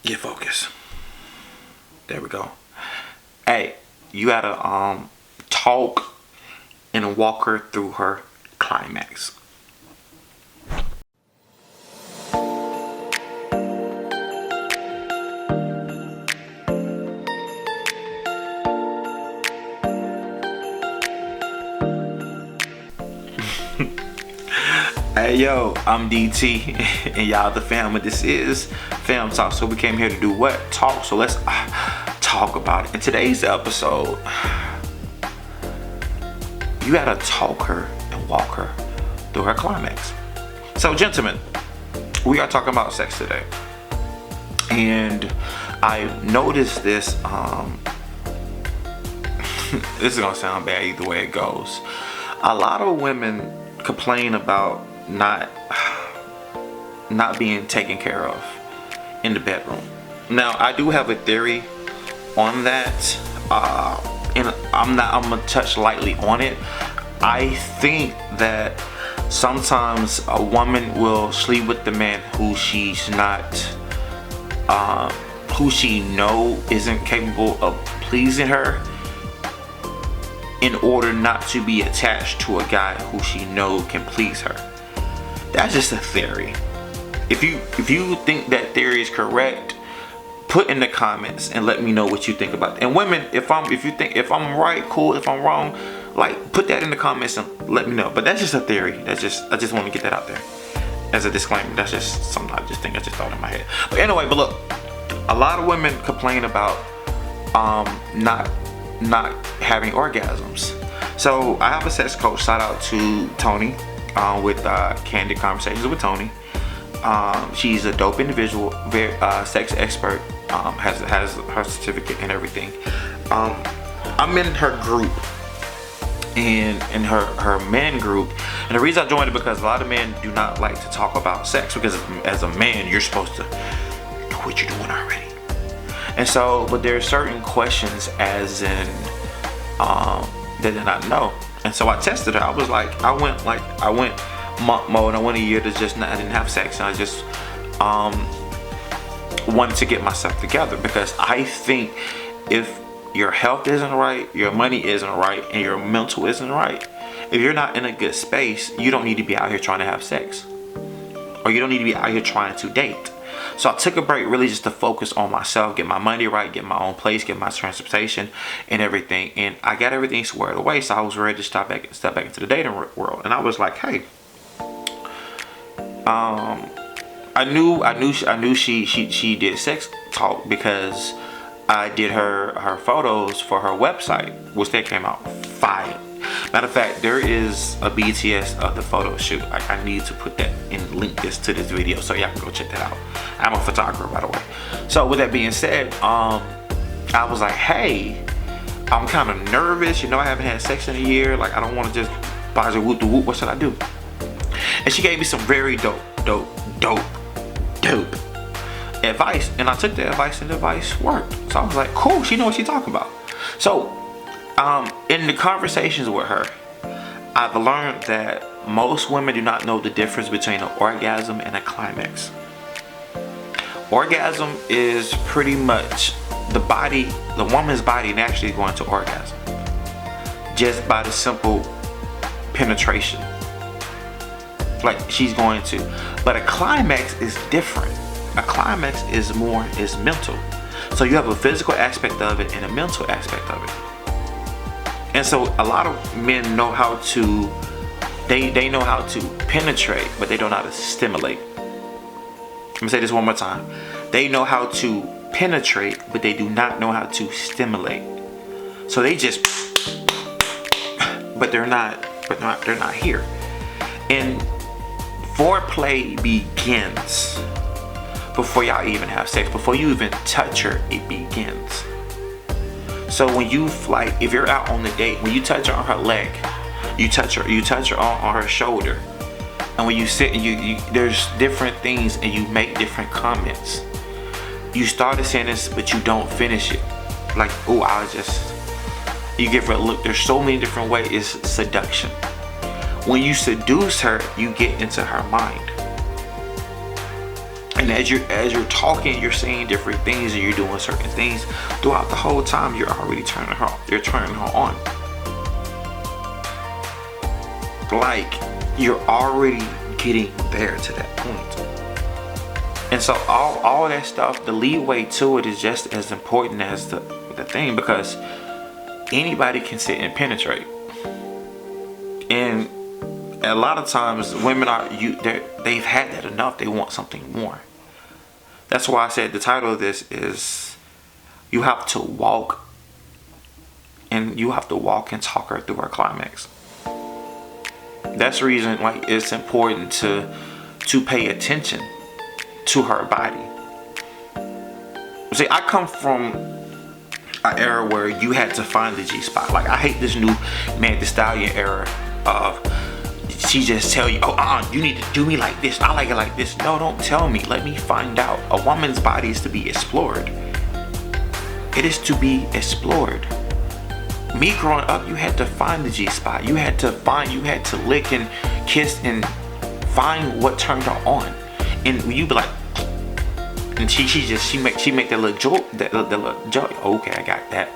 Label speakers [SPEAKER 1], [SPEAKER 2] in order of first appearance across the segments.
[SPEAKER 1] Get focused. There we go. Hey, you gotta talk and walk her through her climax. Hey yo, I'm DT and y'all the fam, and this is Fam Talk. So we came here to do what? Talk. So let's talk about it. In today's episode, you gotta talk her and walk her through her climax. So gentlemen, we are talking about sex today. And I noticed this, this is gonna sound bad either way it goes. A lot of women complain about not being taken care of in the bedroom. Now I do have a theory on that, and I'm gonna touch lightly on it. I think that sometimes a woman will sleep with the man who she's not, who she know isn't capable of pleasing her, in order not to be attached to a guy who she know can please her. That's just a theory. If you think that theory is correct, put in the comments and let me know what you think about it. And women, if I'm right, cool. If I'm wrong, like, put that in the comments and let me know. But that's just a theory. I just want to get that out there as a disclaimer. That's just something I just thought in my head. But anyway, but look, a lot of women complain about not having orgasms. So I have a sex coach. Shout out to Tony with Candid Conversations with Tony. She's a dope individual, very sex expert. Has her certificate and everything. I'm in her group, and in her men group. And the reason I joined it because a lot of men do not like to talk about sex, because as a man you're supposed to know what you're doing already. And so, but there are certain questions as in that did not know. And so I tested her. I was like, I went month mode. I went a year to I didn't have sex, and I just wanted to get myself together, because I think if your health isn't right, your money isn't right, and your mental isn't right, if you're not in a good space, you don't need to be out here trying to have sex, or you don't need to be out here trying to date. So I took a break really just to focus on myself, get my money right, get my own place, get my transportation and everything. And I got everything squared away, so I was ready to step back into the dating world. And I was like, hey, I knew she did sex talk because I did her photos for her website, which they came out fire. Matter of fact, there is a BTS of the photo shoot. I need to put that and link this to this video so y'all can go check that out. I'm a photographer, by the way. So with that being said, I was like, hey, I'm kind of nervous. You know, I haven't had sex in a year. Like, I don't want to just buy the whoop the whoop. What should I do? And she gave me some very dope advice. And I took the advice, and the advice worked. So I was like, cool, she knows what she's talking about. So in the conversations with her, I've learned that most women do not know the difference between an orgasm and a climax. Orgasm is pretty much the woman's body naturally going to orgasm just by the simple penetration. Like, she's going to. But a climax is different. A climax is mental. So you have a physical aspect of it and a mental aspect of it. And so a lot of men know how to, they know how to penetrate, but they don't know how to stimulate. Let me say this one more time. They know how to penetrate, but they do not know how to stimulate. So they just, but they're not here. And foreplay begins before y'all even have sex. Before you even touch her, it begins. So when you, like, if you're out on the date, when you touch her on her leg, you touch her on her shoulder, and when you sit and you there's different things, and you make different comments. You start a sentence, but you don't finish it. Like, oh, you give her a look. There's so many different ways. It's seduction. When you seduce her, you get into her mind. And as you're talking, you're saying different things, and you're doing certain things throughout the whole time. You're already turning her. You're turning her on. Like, you're already getting there to that point. And so all that stuff, the leeway to it is just as important as the thing, because anybody can sit and penetrate. And a lot of times women they've had that enough. They want something more. That's why I said the title of this is you have to walk and talk her through her climax. That's the reason, like, it's important to pay attention to her body. See, I come from an era where you had to find the G spot. Like, I hate this new Meg Thee Stallion era of she just tell you, you need to do me like this. I like it like this. No, don't tell me. Let me find out. A woman's body is to be explored. It is to be explored. Me growing up, you had to find the G spot. You had to lick and kiss and find what turned her on. And you be like, and she make that little joke, okay, I got that.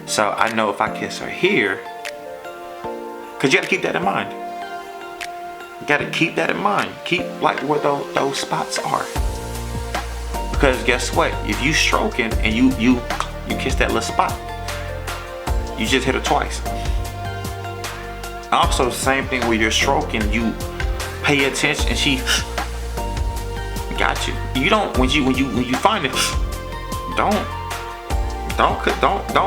[SPEAKER 1] So I know if I kiss her here, cause you gotta keep that in mind. You gotta keep that in mind. Keep like where those spots are. Because guess what? If you stroking and you kiss that little spot, you just hit her twice. Also, same thing where you're stroking, you pay attention and she got you. You don't when you find it, don't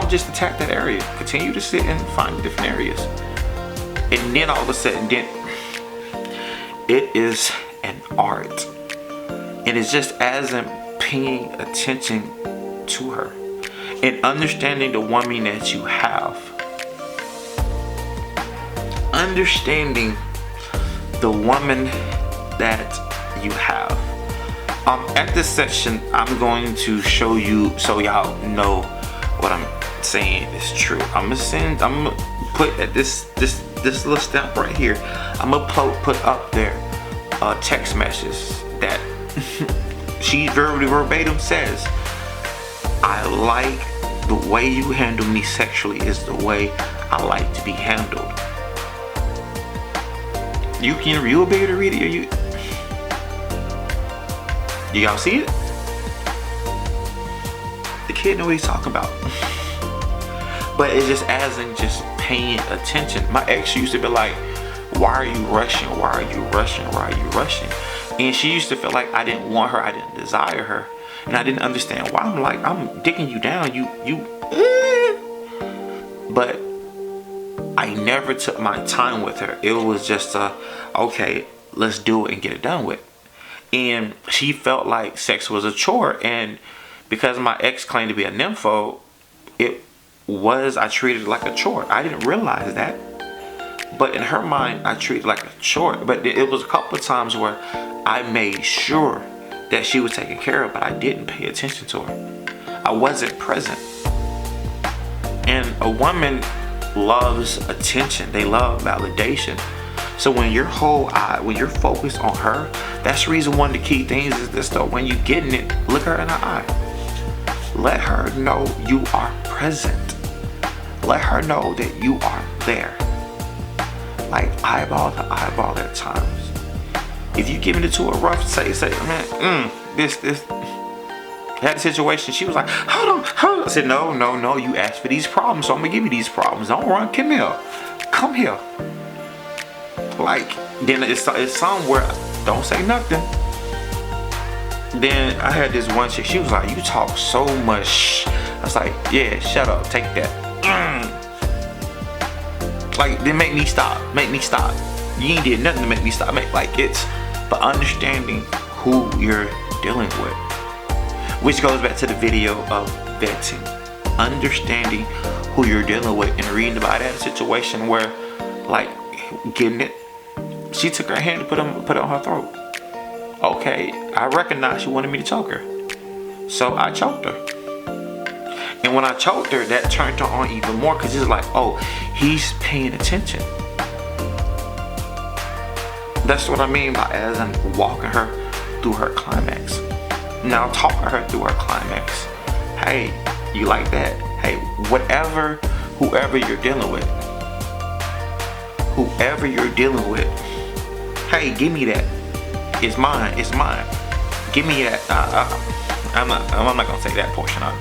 [SPEAKER 1] just attack that area. Continue to sit and find different areas. And then all of a sudden, it is an art. And it's just as in paying attention to her and understanding the woman that you have. Understanding the woman that you have. At this section, I'm going to show you so y'all know what I'm saying is true. I'm gonna put at this little stamp right here. I'm gonna put up there text messages that she verbatim says, I like the way you handle me sexually is the way I like to be handled. You'll be able to read it. Do y'all see it? The kid know what he's talking about. But it's just as in just paying attention. My ex used to be like, why are you rushing? Why are you rushing? Why are you rushing? And she used to feel like I didn't want her, I didn't desire her. And I didn't understand why. I'm like, I'm digging you down. But I never took my time with her. It was just okay, let's do it and get it done with. And she felt like sex was a chore. And because my ex claimed to be a nympho, I treated it like a chore. I didn't realize that. But in her mind, I treated it like a chore. But it was a couple of times where I made sure that she was taken care of, but I didn't pay attention to her. I wasn't present. And a woman loves attention. They love validation. So when you're focused on her, that's the reason one of the key things is this though. When you're getting it, look her in the eye. Let her know you are present. Let her know that you are there. Like eyeball to eyeball at times. If you giving it to her rough, say, man, this. Had a situation, she was like, hold on. I said, no, you asked for these problems, so I'm gonna give you these problems. Don't run, come here. Like, then it's somewhere, don't say nothing. Then I had this one chick, she was like, you talk so much. I was like, yeah, shut up, take that. Like, then make me stop. You ain't did nothing to make me stop. It's for understanding who you're dealing with. Which goes back to the video of vetting. Understanding who you're dealing with and reading about that situation where, like, getting it. She took her hand and put it on her throat. Okay, I recognized she wanted me to choke her. So I choked her. And when I choked her, that turned her on even more because it's like, oh, he's paying attention. That's what I mean by as I'm walking her through her climax. Now talk to her through her climax. Hey, you like that? Hey, whoever you're dealing with, hey, give me that. It's mine. Give me that. I'm not gonna say that portion of it,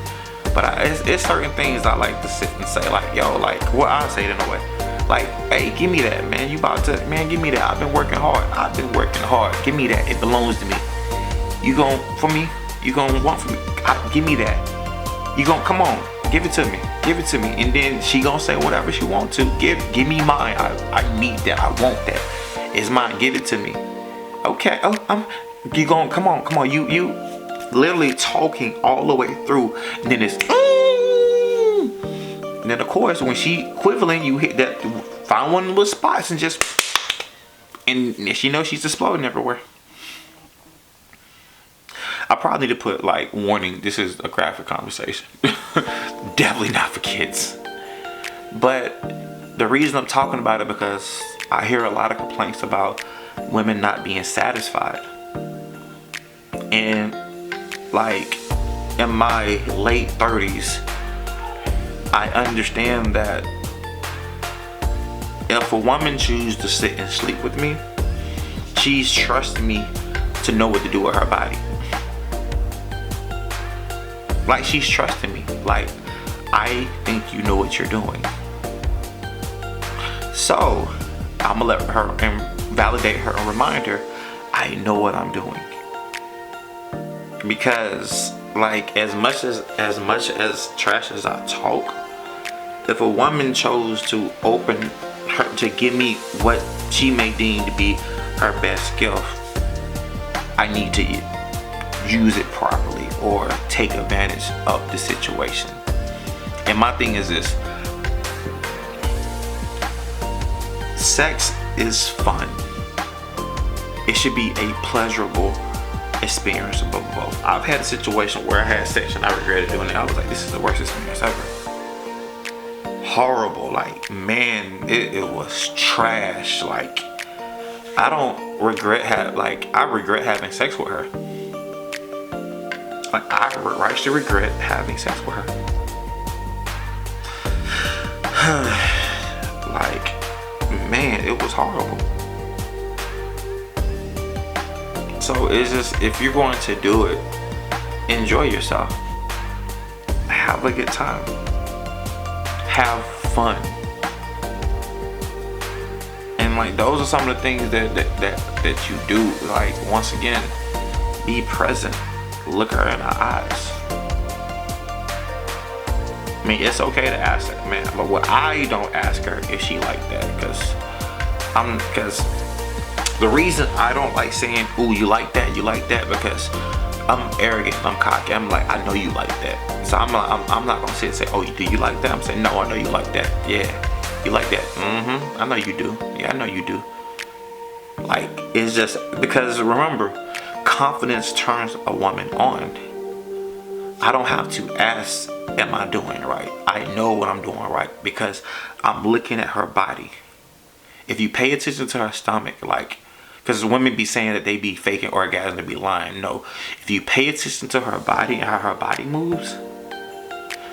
[SPEAKER 1] but it's certain things I like to sit and say, like, yo, like, what I say it in a way, like, hey, give me that, man. You about to, man, give me that. I've been working hard. Give me that. It belongs to me. You gon' for me? You gon' want for me? Give me that. You gon' come on, give it to me. And then she gon' say whatever she want to. Give me mine. I need that. I want that. It's mine. Give it to me. Okay. Oh, you gon' come on. You literally talking all the way through, and then it's and then of course when she equivalent, you hit that, find one of those spots and just, and she knows she's exploding everywhere. I probably need to put like, warning, this is a graphic conversation. Definitely not for kids. But the reason I'm talking about it, because I hear a lot of complaints about women not being satisfied. And like, in my late 30s, I understand that if a woman chooses to sit and sleep with me, she's trusting me to know what to do with her body. Like, she's trusting me. Like, I think you know what you're doing. So I'm gonna let her and validate her and remind her, I know what I'm doing. Because like, as much as trash as I talk, if a woman chose to open her to give me what she may deem to be her best gift, I need to use it properly or take advantage of the situation. And my thing is this: sex is fun. It should be a pleasurable experience of both. I've had a situation where I had sex and I regretted doing it. I was like, this is the worst experience ever. Horrible. Like, man, it was trash. Like, I don't regret I regret having sex with her. Like, I actually regret having sex with her. Like, man, it was horrible. So it's just, if you're going to do it, enjoy yourself. Have a good time. Have fun. And like, those are some of the things that you do. Like, once again, be present. Look her in her eyes. I mean, it's okay to ask that, man. But what I don't ask her if she like that, because the reason I don't like saying, ooh, you like that, because I'm arrogant, I'm cocky. I'm like, I know you like that. So I'm not gonna sit and say, oh, do you like that? I'm saying, no, I know you like that. Yeah, you like that. I know you do. Yeah, I know you do. Like, it's just because, remember, confidence turns a woman on. I don't have to ask, am I doing right? I know what I'm doing right because I'm looking at her body. If you pay attention to her stomach, like, because women be saying that they be faking orgasm, they be lying. No, if you pay attention to her body and how her body moves,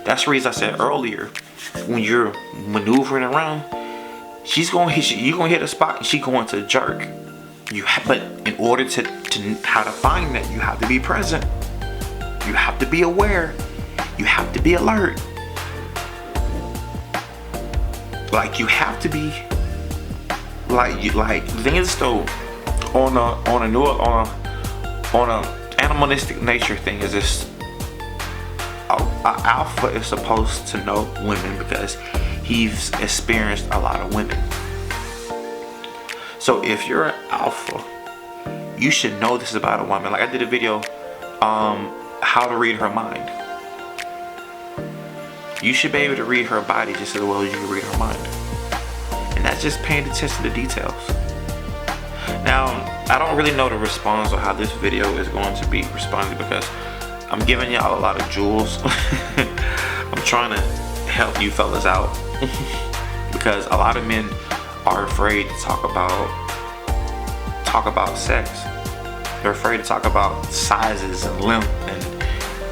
[SPEAKER 1] that's the reason I said earlier, when you're maneuvering around, she's gonna hit you. You're gonna hit a spot and she's going to jerk. But in order to how to find that, you have to be present. You have to be aware. You have to be alert. Like, you have to be like things though, on a animalistic nature thing, is this a alpha is supposed to know women because he's experienced a lot of women. So if you're an alpha, you should know this about a woman. Like, I did a video, how to read her mind. You should be able to read her body just as well as you can read her mind. And that's just paying attention to details. Now, I don't really know the response or how this video is going to be responded because I'm giving y'all a lot of jewels. I'm trying to help you fellas out because a lot of men are afraid to talk about sex. They're afraid to talk about sizes and length and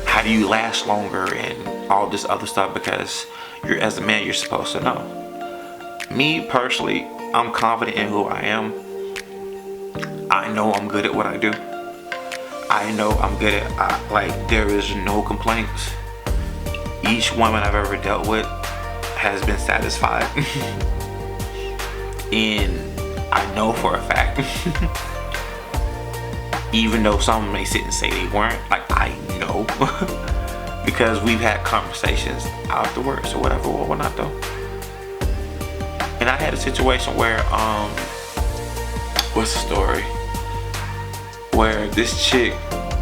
[SPEAKER 1] how do you last longer and all this other stuff, because you're, as a man, you're supposed to know. Me personally, I'm confident in who I am. I know I'm good at what I do. I know I'm good at, like, there is no complaints. Each woman I've ever dealt with has been satisfied. And I know for a fact, even though some may sit and say they weren't, like, I know. Because we've had conversations afterwards or whatever, or whatnot though. And I had a situation where, what's the story? Where this chick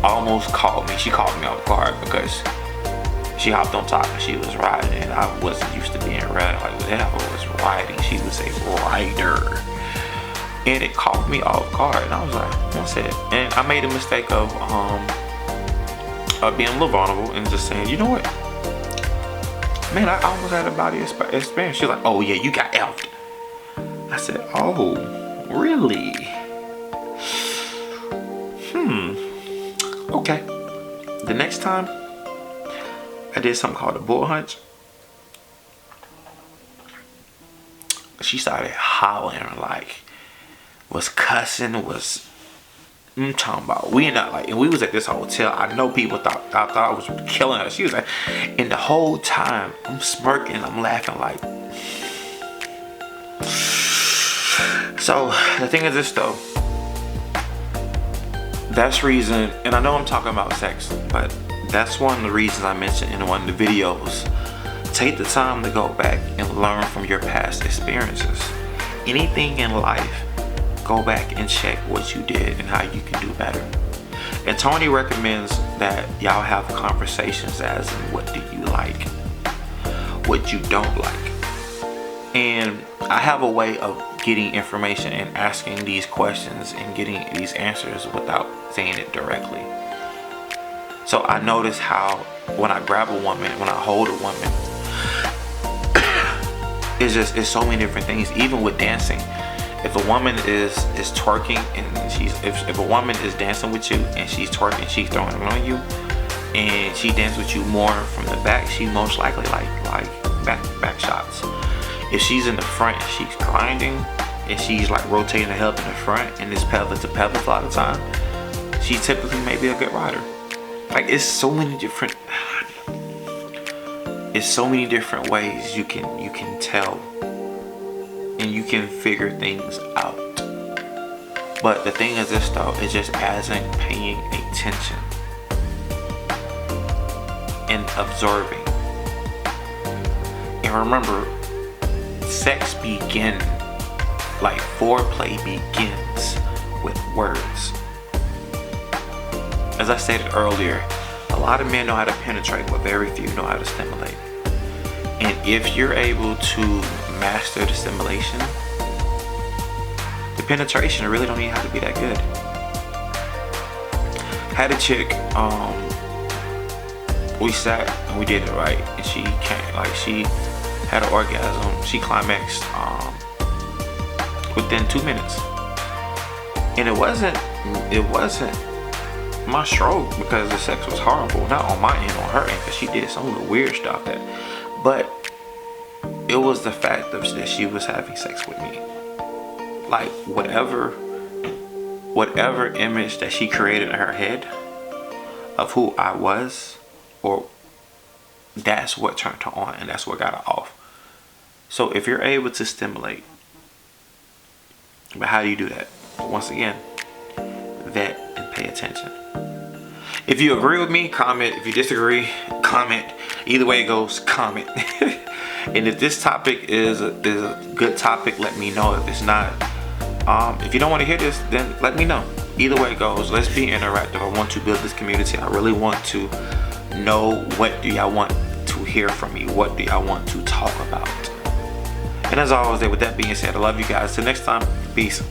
[SPEAKER 1] almost called me. She called me off guard because she hopped on top and she was riding, and I wasn't used to being riding. Like, that hoe was riding. She was a rider. And it caught me off guard. And I was like, what's it? And I made a mistake of being a little vulnerable and just saying, you know what? Man, I almost had a body experience. She's like, oh yeah, you got effed. I said, oh, really? Okay. The next time, I did something called a bull hunch. She started hollering, like, was cussing, was, I'm talking about, we not like, and we was at this hotel. I know people thought I was killing her. She was like, and the whole time I'm smirking, I'm laughing, like. So the thing is this though, that's reason, and I know I'm talking about sex, but that's one of the reasons I mentioned in one of the videos. Take the time to go back and learn from your past experiences. Anything in life, go back and check what you did and how you can do better. And Tony recommends that y'all have conversations as in what do you like, what you don't like. And I have a way of getting information and asking these questions and getting these answers without saying it directly. So I notice how when I grab a woman, when I hold a woman, it's so many different things. Even with dancing, if a woman is twerking and if a woman is dancing with you and she's twerking, she's throwing it on you, and she dances with you more from the back, she most likely like back shots. If she's in the front and she's grinding and she's like rotating her hip in the front and it's pelvis to pelvis a lot of the time, she typically may be a good rider. Like, it's so many different ways you can tell and you can figure things out. But the thing is this though, it's just as in paying attention and observing. And remember, sex begins, like foreplay begins with words. As I stated earlier, a lot of men know how to penetrate, but very few know how to stimulate. And if you're able to master the stimulation, the penetration really don't even have to be that good. Had a chick, we sat and we did it right, and she came, like, she had an orgasm. She climaxed within 2 minutes, and it wasn't my stroke because the sex was horrible, not on my end, on her end, because she did some of the weird stuff but it was the fact that she was having sex with me. Like, whatever image that she created in her head of who I was, or that's what turned her on and that's what got her off. So if you're able to stimulate, but how do you do that? Once again, vet and pay attention. If you agree with me, comment. If you disagree, comment. Either way it goes, comment. And if this topic is a good topic, let me know. If it's not, if you don't want to hear this, then let me know. Either way it goes, let's be interactive. I want to build this community. I really want to know, what do y'all want to hear from me? What do y'all want to talk about? And as always, with that being said, I love you guys. Till next time, peace.